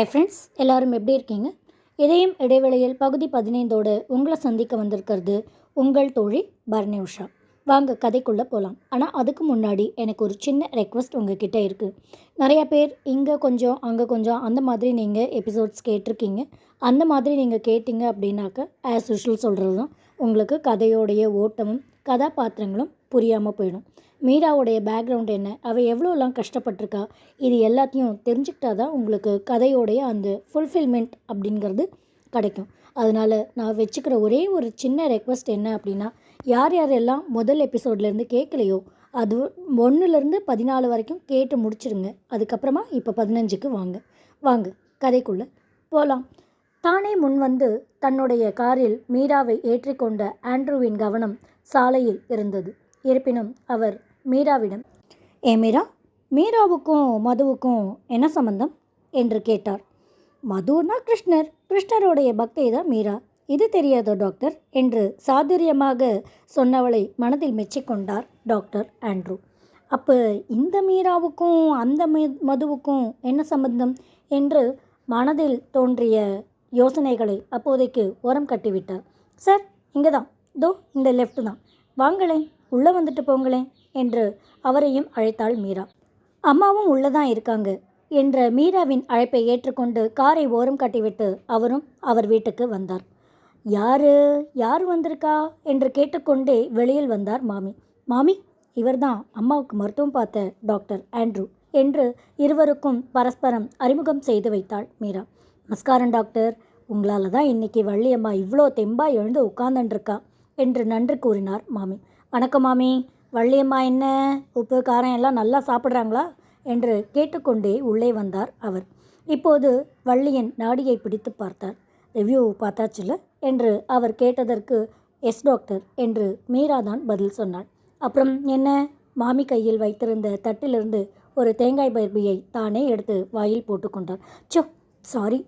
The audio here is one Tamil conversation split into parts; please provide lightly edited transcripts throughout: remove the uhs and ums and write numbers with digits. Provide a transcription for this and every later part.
ஹாய் ஃப்ரெண்ட்ஸ், எல்லோரும் எப்படி இருக்கீங்க? இதயம் இடைவெளியில் பகுதி 15ஓடு உங்களை சந்திக்க வந்திருக்கிறது உங்கள் தோழி பரணி உஷா. வாங்க கதைக்குள்ளே போகலாம். ஆனால் அதுக்கு முன்னாடி எனக்கு ஒரு சின்ன ரெக்வஸ்ட் உங்ககிட்ட இருக்குது. நிறையா பேர் இங்கே கொஞ்சம் அங்கே கொஞ்சம் அந்த மாதிரி நீங்கள் எபிசோட்ஸ் கேட்டிருக்கீங்க. அந்த மாதிரி நீங்கள் கேட்டிங்க அப்படின்னாக்க ஆஸ் யூஷுவல் சொல்கிறது தான் உங்களுக்கு கதையோடைய ஓட்டமும் கதாபாத்திரங்களும் புரியாமல் போயிடும். மீராவுடைய பேக்ரவுண்ட் என்ன, அவள் எவ்வளோலாம் கஷ்டப்பட்டிருக்கா, இது எல்லாத்தையும் தெரிஞ்சுக்கிட்டா தான் உங்களுக்கு கதையோடைய அந்த ஃபுல்ஃபில்மெண்ட் அப்படிங்கிறது கிடைக்கும். அதனால் நான் வச்சுக்கிற ஒரே ஒரு சின்ன ரெக்வஸ்ட் என்ன அப்படின்னா, யார் யாரெல்லாம் முதல் எபிசோட்லேருந்து கேட்கலையோ அது 1லேருந்து 14 வரைக்கும் கேட்டு முடிச்சிடுங்க. அதுக்கப்புறமா இப்போ 15க்கு வாங்க கதைக்குள்ளே போகலாம். தானே முன் வந்து தன்னுடைய காரில் மீராவை ஏற்றிக்கொண்ட ஆண்ட்ரூவின் கவனம் சாலையில் இருந்தது. இருப்பினும் அவர் மீராவிடம், மீரா, மீராவுக்கும் மதுவுக்கும் என்ன சம்பந்தம் என்று கேட்டார். மதுனா கிருஷ்ணர், கிருஷ்ணருடைய பக்தை தான் மீரா, இது தெரியாதோ டாக்டர் என்று சாதுரியமாக சொன்னவளை மனதில் மெச்சிக்கொண்டார் டாக்டர் ஆண்ட்ரூ. அப்போ இந்த மீராவுக்கும் அந்த மதுவுக்கும் என்ன சம்பந்தம் என்று மனதில் தோன்றிய யோசனைகளை அப்போதைக்கு ஓரம் கட்டிவிட்டார். சார், இங்கே தான், தோ இந்த லெஃப்ட் தான், வாங்களேன், உள்ளே வந்துட்டு போங்களேன் என்று அவரையும் அழைத்தாள் மீரா. அம்மாவும் உள்ளே தான் இருக்காங்க என்ற மீராவின் அழைப்பை ஏற்றுக்கொண்டு காரை ஓரம் கட்டிவிட்டு அவரும் அவர் வீட்டுக்கு வந்தார். யார் வந்திருக்கா என்று கேட்டுக்கொண்டே வெளியில் வந்தார் மாமி. மாமி, இவர்தான் அம்மாவுக்கு மருத்துவம் பார்த்த டாக்டர் ஆண்ட்ரூ என்று இருவருக்கும் பரஸ்பரம் அறிமுகம் செய்து வைத்தாள் மீரா. நமஸ்காரம் டாக்டர், உங்களால் தான் இன்னைக்கு வள்ளியம்மா இவ்வளோ தெம்பாக எழுந்து உட்கார்ந்துருக்கா என்று நன்றி கூறினார் மாமி. வணக்கம் மாமி, வள்ளியம்மா என்ன உப்பு காரம் எல்லாம் நல்லா சாப்பிட்றாங்களா என்று கேட்டுக்கொண்டே உள்ளே வந்தார் அவர். இப்போது வள்ளியின் நாடியை பிடித்து பார்த்தார். ரிவ்யூ பார்த்தாச்சுல என்று அவர் கேட்டதற்கு எஸ் டாக்டர் என்று மீரா தான் பதில் சொன்னாள். அப்புறம் என்ன? மாமி கையில் வைத்திருந்த தட்டிலிருந்து ஒரு தேங்காய் பர்பியை தானே எடுத்து வாயில் போட்டுக்கொண்டார். சாரி,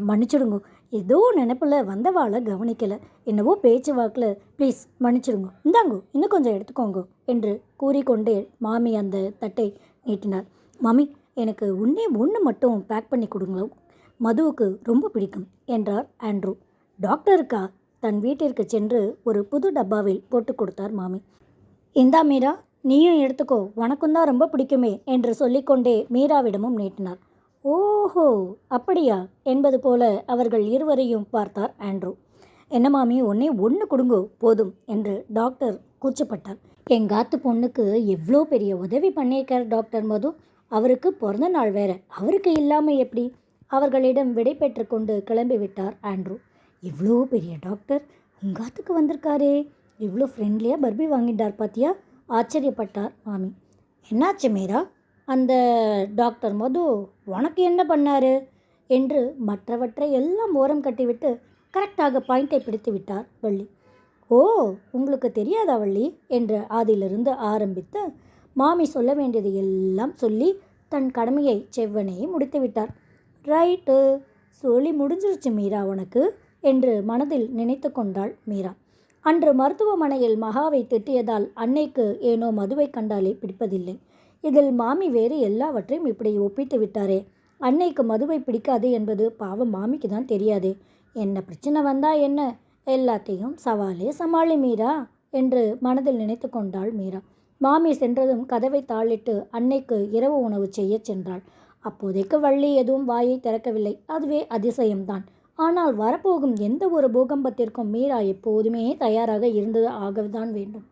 மன்னிச்சிடுங்க, ஏதோ நினைப்பில் வந்தவாளை கவனிக்கலை, என்னவோ பேச்சு வாக்கில், ப்ளீஸ் மன்னிச்சிடுங்க, இந்தாங்கோ இன்னும் கொஞ்சம் எடுத்துக்கோங்க என்று கூறிக்கொண்டே மாமி அந்த தட்டை நீட்டினார். மாமி, எனக்கு ஒன்று மட்டும் பேக் பண்ணி கொடுங்களோ, மதுவுக்கு ரொம்ப பிடிக்கும் என்றார் ஆண்ட்ரூ. டாக்டருக்கா? தன் வீட்டிற்கு சென்று ஒரு புது டப்பாவில் போட்டு கொடுத்தார் மாமி. இந்தா மீரா, நீயும் எடுத்துக்கோ, உனக்கும் தான் ரொம்ப பிடிக்குமே என்று சொல்லிக்கொண்டே மீராவிடமும் நீட்டினார். ஓஹோ, அப்படியா என்பது போல அவர்கள் இருவரையும் பார்த்தார் ஆண்ட்ரூ. என்ன மாமி, ஒன்று கொடுங்கோ போதும் என்று டாக்டர் கூச்சப்பட்டார். எங்காத்து பொண்ணுக்கு எவ்வளோ பெரிய உதவி பண்ணியிருக்கார் டாக்டர் மது, அவருக்கு பிறந்த நாள் வேற, அவருக்கு இல்லாமல் எப்படி? அவர்களிடம் விடை பெற்று கொண்டு கிளம்பிவிட்டார் ஆண்ட்ரூ. இவ்வளோ பெரிய டாக்டர் உங்காத்துக்கு வந்திருக்காரே, இவ்வளோ ஃப்ரெண்ட்லியாக பர்பி வாங்கிட்டார் பாத்தியா, ஆச்சரியப்பட்டார் மாமி. என்னாச்சு மீரா, அந்த டாக்டர் மது உனக்கு என்ன பண்ணார் என்று மற்றவற்றை எல்லாம் ஓரம் கட்டிவிட்டு கரெக்டாக பாயிண்டை பிடித்து விட்டார் வள்ளி. ஓ, உங்களுக்கு தெரியாதா வள்ளி என்று ஆதியிலிருந்து ஆரம்பித்து மாமி சொல்ல வேண்டியது எல்லாம் சொல்லி தன் கடமையை செவ்வனே முடித்து விட்டார். ரைட்டு, சொல்லி முடிஞ்சிருச்சு மீரா உனக்கு என்று மனதில் நினைத்து கொண்டாள் மீரா. அன்று மருத்துவமனையில் மகாவை திட்டியதால் அன்னைக்கு ஏனோ மதுவை கண்டாலே பிடிப்பதில்லை. இதில் மாமி வேறு எல்லாவற்றையும் இப்படி ஒப்பித்து விட்டாரே. அன்னைக்கு மதுவை பிடிக்காது என்பது பாவம் மாமிக்கு தான் தெரியாதே. என்ன பிரச்சனை வந்தா என்ன, எல்லாத்தையும் சவாலே சமாளி மீரா என்று மனதில் நினைத்து கொண்டாள் மீரா. மாமி சென்றதும் கதவை தாளிட்டு அன்னைக்கு இரவு உணவு செய்ய சென்றாள். அப்போதைக்கு வள்ளி எதுவும் வாயை திறக்கவில்லை. அதுவே அதிசயம்தான். ஆனால் வரப்போகும் எந்த ஒரு பூகம்பத்திற்கும் மீரா எப்போதுமே தயாராக இருந்தது ஆகத்தான் வேண்டும்.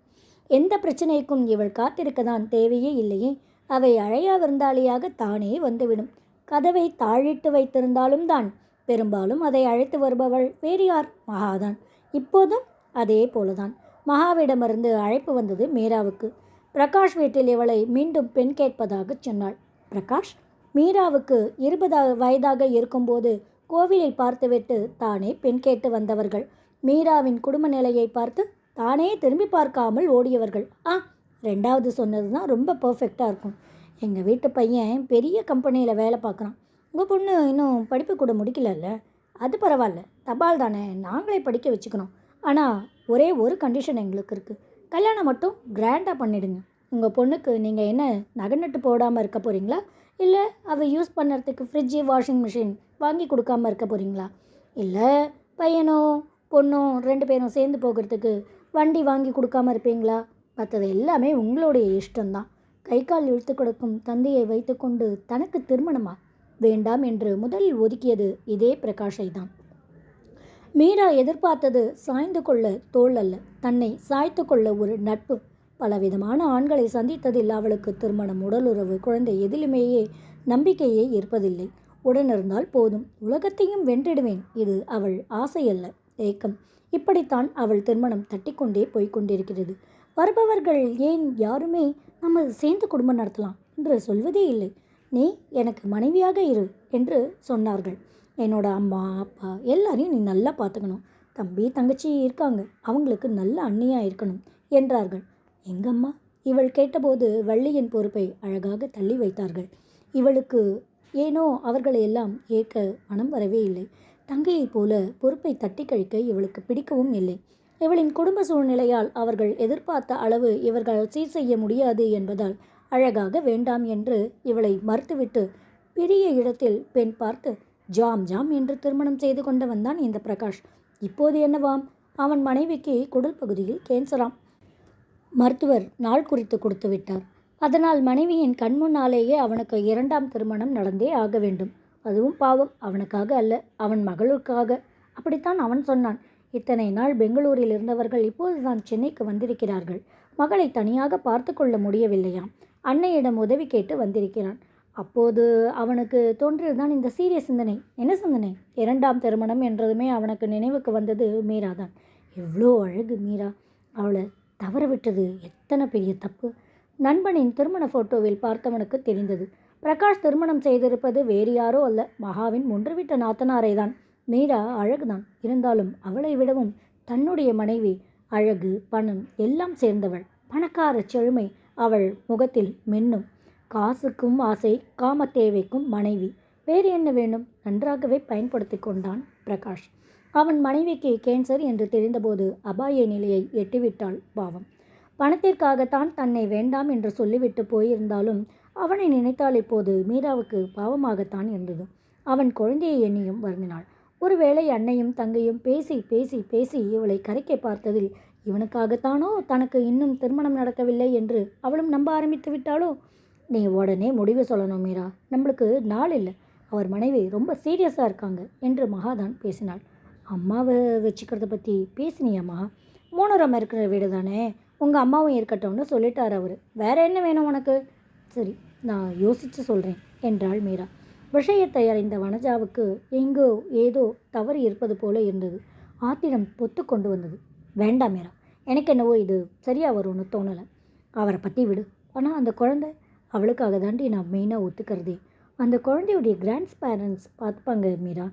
எந்த பிரச்சனைக்கும் இவள் காத்திருக்கதான் தேவையே இல்லையே. அவை அழையா விருந்தாளியாக தானே வந்துவிடும். கதவை தாழிட்டு வைத்திருந்தாலும் தான் பெரும்பாலும் அதை அழைத்து வருபவள் வேறு யார்? மகாதான். இப்போதும் அதே போலதான் மகாவிடமிருந்து அழைப்பு வந்தது மீராவுக்கு. பிரகாஷ் வீட்டில் இவளை மீண்டும் பெண் கேட்பதாக சொன்னாள். பிரகாஷ் மீராவுக்கு 20 வயதாக இருக்கும்போது கோவிலில் பார்த்துவிட்டு தானே பெண் கேட்டு வந்தவர்கள். மீராவின் குடும்ப நிலையை பார்த்து தானே திரும்பி பார்க்காமல் ஓடியவர்கள். ரெண்டாவது சொன்னது தான் ரொம்ப பர்ஃபெக்டாக இருக்கும். எங்கள் வீட்டு பையன் பெரிய கம்பெனியில் வேலை பார்க்குறான். உங்கள் பொண்ணு இன்னும் படிப்பு கூட முடிக்கலல்ல, அது பரவாயில்ல, தபால் தானே, நாங்களே படிக்க வச்சுக்கணும். ஆனால் ஒரே ஒரு கண்டிஷன் எங்களுக்கு இருக்குது, கல்யாணம் மட்டும் கிராண்டாக பண்ணிடுங்க. உங்கள் பொண்ணுக்கு நீங்கள் என்ன நகை நட்டு போடாமல் இருக்க போகிறீங்களா இல்லை அவள் யூஸ் பண்ணுறதுக்கு ஃப்ரிட்ஜு வாஷிங் மிஷின் வாங்கி கொடுக்காம இருக்க போகிறீங்களா? இல்லை பையனோ பொண்ணோ 2 பேரும் சேர்ந்து போகிறதுக்கு வண்டி வாங்கி கொடுக்காம இருப்பீங்களா? மற்றது எல்லாமே உங்களுடைய இஷ்டம்தான். கை கால் இழுத்து கொடுக்கும் தந்தையை வைத்துக்கொண்டு தனக்கு திருமணமா வேண்டாம் என்று முதலில் ஒதுக்கியது இதே பிரகாஷை தான். மீரா எதிர்பார்த்தது சாய்ந்து கொள்ள தோள் அல்ல, தன்னை சாய்த்து கொள்ள ஒரு நட்பு. பலவிதமான ஆண்களை சந்தித்ததில் அவளுக்கு திருமணம், உடலுறவு, குழந்தை எதிலுமேயே நம்பிக்கையே இருப்பதில்லை. உடனிருந்தால் போதும், உலகத்தையும் வென்றிடுவேன். இது அவள் ஆசையல்ல, ஏக்கம். இப்படித்தான் அவள் திருமணம் தட்டிக்கொண்டே போய்கொண்டிருக்கிறது. வருபவர்கள் ஏன் யாருமே நம்ம சேர்ந்து குடும்பம் நடத்தலாம் என்று சொல்வதே இல்லை. நீ எனக்கு மனைவியாக இரு என்று சொன்னார்கள். என்னோட அம்மா அப்பா எல்லாரையும் நீ நல்லா பார்த்துக்கணும். தம்பி தங்கச்சி இருக்காங்க, அவங்களுக்கு நல்ல அண்ணியாக இருக்கணும் என்றார்கள். எங்கம்மா? இவள் கேட்டபோது வள்ளியின் பொறுப்பை அழகாக தள்ளி வைத்தார்கள். இவளுக்கு ஏனோ அவர்களை எல்லாம் ஏற்க மனம் வரவே இல்லை. தங்கையைப் போல பொறுப்பை தட்டி கழிக்க இவளுக்கு பிடிக்கவும் இல்லை. இவளின் குடும்ப சூழ்நிலையால் அவர்கள் எதிர்பார்த்த அளவு இவர்கள் சீர் செய்ய முடியாது என்பதால் அழகாக வேண்டாம் என்று இவளை மறுத்துவிட்டு பெரிய இடத்தில் பெண் பார்த்து ஜாம் ஜாம் என்று திருமணம் செய்து கொண்டவன் தான் இந்த பிரகாஷ். இப்போது என்னவாம்? அவன் மனைவிக்கு குடல் பகுதியில் கேன்சராம். மருத்துவர் நாள் குறித்து கொடுத்து விட்டார். அதனால் மனைவியின் கண்முன்னாலேயே அவனுக்கு 2ஆம் திருமணம் நடந்தே ஆக வேண்டும். அதுவும் பாவம் அவனுக்காக அல்ல, அவன் மகளுக்காக. அப்படித்தான் அவன் சொன்னான். இத்தனை நாள் பெங்களூரில் இருந்தவர்கள் இப்போதுதான் சென்னைக்கு வந்திருக்கிறார்கள். மகளை தனியாக பார்த்து கொள்ள முடியவில்லையாம். அன்னையிடம் உதவி கேட்டு வந்திருக்கிறான். அப்போது அவனுக்கு தோன்றியதுதான் இந்த சீரிய சிந்தனை. என்ன சிந்தனை? 2ஆம் திருமணம் என்றதுமே அவனுக்கு நினைவுக்கு வந்தது மீரா தான். எவ்வளோ அழகு மீரா! அவளை தவற விட்டது எத்தனை பெரிய தப்பு! நண்பனின் திருமண ஃபோட்டோவில் பார்த்தவனுக்கு தெரிந்தது. பிரகாஷ் திருமணம் செய்திருப்பது வேறு யாரோ அல்ல, மகாவின் ஒன்றுவிட்ட நாத்தனாரை தான். மீரா அழகுதான், இருந்தாலும் அவளை விடவும் தன்னுடைய மனைவி அழகு, பணம் எல்லாம் சேர்ந்தவள். பணக்கார செழுமை அவள் முகத்தில் மின்னும். காசுக்கும் ஆசை, காம தேவைக்கும் மனைவி. வேறு என்ன வேண்டும்? நன்றாகவே பயன்படுத்தி கொண்டான் பிரகாஷ். அவன் மனைவிக்கு கேன்சர் என்று தெரிந்தபோது அபாய நிலையை எட்டிவிட்டாள் பாவம். பணத்திற்காகத்தான் தன்னை வேண்டாம் என்று சொல்லிவிட்டு போயிருந்தாலும் அவனை நினைத்தால் இப்போது மீராவுக்கு பாவமாகத்தான் இருந்தது. அவன் குழந்தையை எண்ணியும் வருந்தினாள். ஒருவேளை அன்னையும் தங்கையும் பேசி பேசி பேசி இவளை கரைக்க பார்த்ததில் இவனுக்காகத்தானோ தனக்கு இன்னும் திருமணம் நடக்கவில்லை என்று அவளும் நம்ப ஆரம்பித்து விட்டாளோ? நீ உடனே முடிவு சொல்லணும் மீரா, நம்மளுக்கு நாள் இல்லை. அவர் மனைவி ரொம்ப சீரியஸாக இருக்காங்க என்று மகாதான் பேசினாள். அம்மாவை வச்சுக்கிறத பற்றி பேசினியம்மா? 3 இருக்கிற வீடு தானே, உங்கள் அம்மாவும் இருக்கட்டும்னு சொல்லிட்டார் அவர். வேற என்ன வேணும் உனக்கு? சரி, நான் யோசித்து சொல்கிறேன் என்றாள் மீரா. விஷயத்தை அறிந்த வனஜாவுக்கு எங்கோ ஏதோ தவறு இருப்பது போல இருந்தது. ஆத்திரம் பொத்து கொண்டு வந்தது. வேண்டாம் மீரா, எனக்கு என்னவோ இது சரியாக வரும்னு தோணலை. அவரை பற்றி விடு. ஆனால் அந்த குழந்தை, அவளுக்காக தாண்டி நான் மெயினாக ஒத்துக்கிறதே. அந்த குழந்தையுடைய கிராண்ட்ஸ் பேரண்ட்ஸ் பார்த்துப்பாங்க மீரா.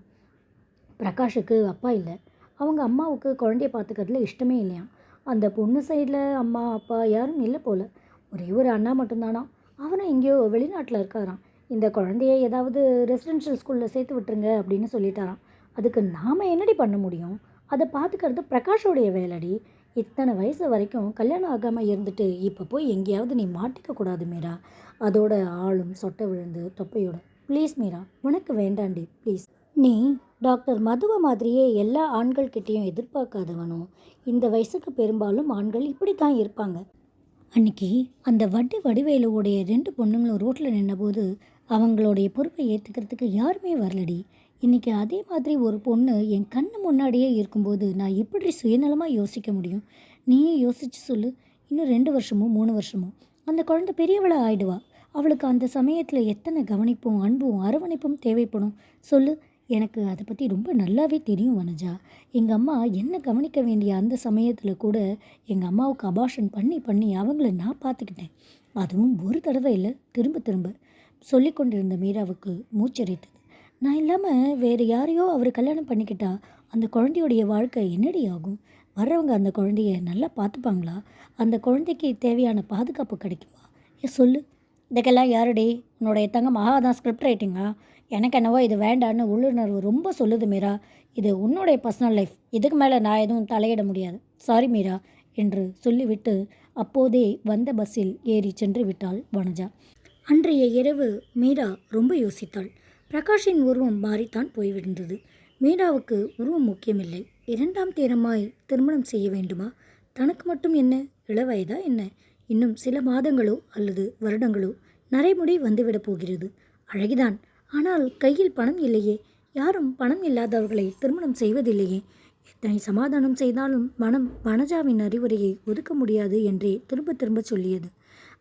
பிரகாஷுக்கு அப்பா இல்லை, அவங்க அம்மாவுக்கு குழந்தைய பார்த்துக்கிறதுல இஷ்டமே இல்லையாம். அந்த பொண்ணு சைடில் அம்மா அப்பா யாரும் இல்லை போல். ஒரே ஒரு அண்ணா மட்டும்தானா, அவனும் எங்கேயோ வெளிநாட்டில் இருக்காராம். இந்த குழந்தைய ஏதாவது ரெசிடென்ஷியல் ஸ்கூலில் சேர்த்து விட்டுருங்க அப்படின்னு சொல்லிட்டாராம். அதுக்கு நாம் என்னடி பண்ண முடியும்? அதை பார்த்துக்கிறது பிரகாஷோடைய வேலைடி. இத்தனை வயசு வரைக்கும் கல்யாணம் ஆகாமல் இருந்துட்டு இப்போ போய் எங்கேயாவது நீ மாட்டிக்கக்கூடாது மீரா. அதோட ஆளும் சொட்டை விழுந்து தொப்பையோட. ப்ளீஸ் மீரா, உனக்கு வேண்டாண்டி ப்ளீஸ். நீ டாக்டர் மதுவை மாதிரியே எல்லா ஆண்கள்கிட்டையும் எதிர்பார்க்காதவனும். இந்த வயசுக்கு பெரும்பாலும் ஆண்கள் இப்படி தான் இருப்பாங்க. அன்றைக்கி அந்த வடிவேலுவோடைய 2 பொண்ணுங்களும் ரோட்டில் நின்னபோது அவங்களுடைய பொறுப்பை ஏற்றுக்கிறதுக்கு யாருமே வரலடி. இன்றைக்கி அதே மாதிரி ஒரு பொண்ணு என் கண்ணு முன்னாடியே இருக்கும்போது நான் எப்படி சுயநலமாக யோசிக்க முடியும்? நீயே யோசித்து சொல்லு. இன்னும் 2 வருஷமோ 3 வருஷமோ அந்த குழந்தை பெரியவளாக ஆயிடுவா. அவளுக்கு அந்த சமயத்தில் எத்தனை கவனிப்பும் அன்பும் அரவணைப்பும் தேவைப்படும் சொல்லு. எனக்கு அதை பற்றி ரொம்ப நல்லாவே தெரியும் வனஜா. எங்கள் அம்மா என்ன கவனிக்க வேண்டிய அந்த சமயத்தில் கூட எங்கள் அம்மாவுக்கு அபார்ஷன் பண்ணி பண்ணி அவங்கள நான் பார்த்துக்கிட்டேன். அதுவும் ஒரு தடவை இல்லை, திரும்ப திரும்ப. சொல்லி கொண்டிருந்த மீராவுக்கு மூச்சரித்தது. நான் இல்லாமல் வேறு யாரையோ அவர் கல்யாணம் பண்ணிக்கிட்டா அந்த குழந்தையுடைய வாழ்க்கை என்னடி ஆகும்? வர்றவங்க அந்த குழந்தைய நல்லா பார்த்துப்பாங்களா? அந்த குழந்தைக்கு தேவையான பாதுகாப்பு கிடைக்குமா? சொல்லு. இதுக்கெல்லாம் யாருடி? உன்னுடைய தங்க மகாதான் ஸ்கிரிப்ட் ரைட்டிங்கா? எனக்கு என்னவோ இது வேண்டான்னு உள்ளுணர்வு ரொம்ப சொல்லுது மீரா. இது உன்னுடைய பர்சனல் லைஃப், இதுக்கு மேலே நான் எதுவும் தலையிட முடியாது. சாரி மீரா என்று சொல்லிவிட்டு அப்போதே வந்த பஸ்ஸில் ஏறி சென்று விட்டாள் வனஜா. அன்றைய இரவு மீரா ரொம்ப யோசித்தாள். பிரகாஷின் உருவம் மாறித்தான் போய்விடுந்தது. மீராவுக்கு உருவம் முக்கியமில்லை. இரண்டாம் தேரமாய் திருமணம் செய்ய வேண்டுமா? தனக்கு மட்டும் என்ன இளவயதா என்ன? இன்னும் சில மாதங்களோ அல்லது வருடங்களோ நரைமுடி வந்துவிடப் போகிறது. அழகிதான். ஆனால் கையில் பணம் இல்லையே. யாரும் பணம் இல்லாதவர்களை திருமணம் செய்வதில்லையே. எத்தனை சமாதானம் செய்தாலும் மனம் வனஜாவின் அறிவுரையை ஒதுக்க முடியாது என்றே திரும்ப திரும்ப சொல்லியது.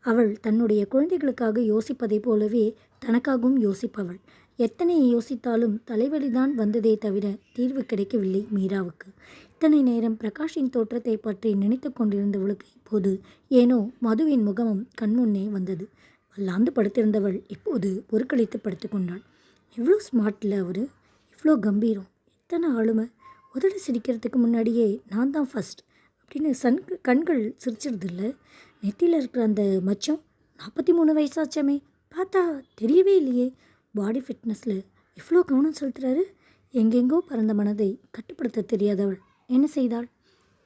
அவள் தன்னுடைய குழந்தைகளுக்காக யோசிப்பதைப் போலவே தனக்காகவும் யோசிப்பவள். எத்தனை யோசித்தாலும் தலைவலிதான் வந்ததே தவிர தீர்வு கிடைக்கவில்லை மீராவுக்கு. இத்தனை நேரம் பிரகாஷின் தோற்றத்தை பற்றி நினைத்து கொண்டிருந்தவளுக்கு இப்போது ஏனோ மதுவின் முகமும் கண்முன்னே வந்தது. வல்லாந்து படுத்திருந்தவள் இப்போது பொறுக்களித்து படுத்து கொண்டாள். எவ்வளோ ஸ்மார்ட்டில் அவர், இவ்வளோ கம்பீரம், எத்தனை ஆளுமை. உதடு சிரிக்கிறதுக்கு முன்னாடியே நான் தான் ஃபஸ்ட் அப்படின்னு கண்கள் சிரிச்சிருதில்ல. நெத்தியில் இருக்கிற அந்த மச்சம் 43 வயசாச்சமே, பார்த்தா தெரியவே இல்லையே. பாடி ஃபிட்னஸில் இவ்வளோ கவனம் செலுத்துகிறாரு. எங்கெங்கோ பறந்த மனதை கட்டுப்படுத்த தெரியாதவள் என்ன செய்தாள்?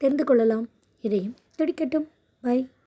தெரிந்து கொள்ளலாம். இதையும் துடிக்கட்டும். பை.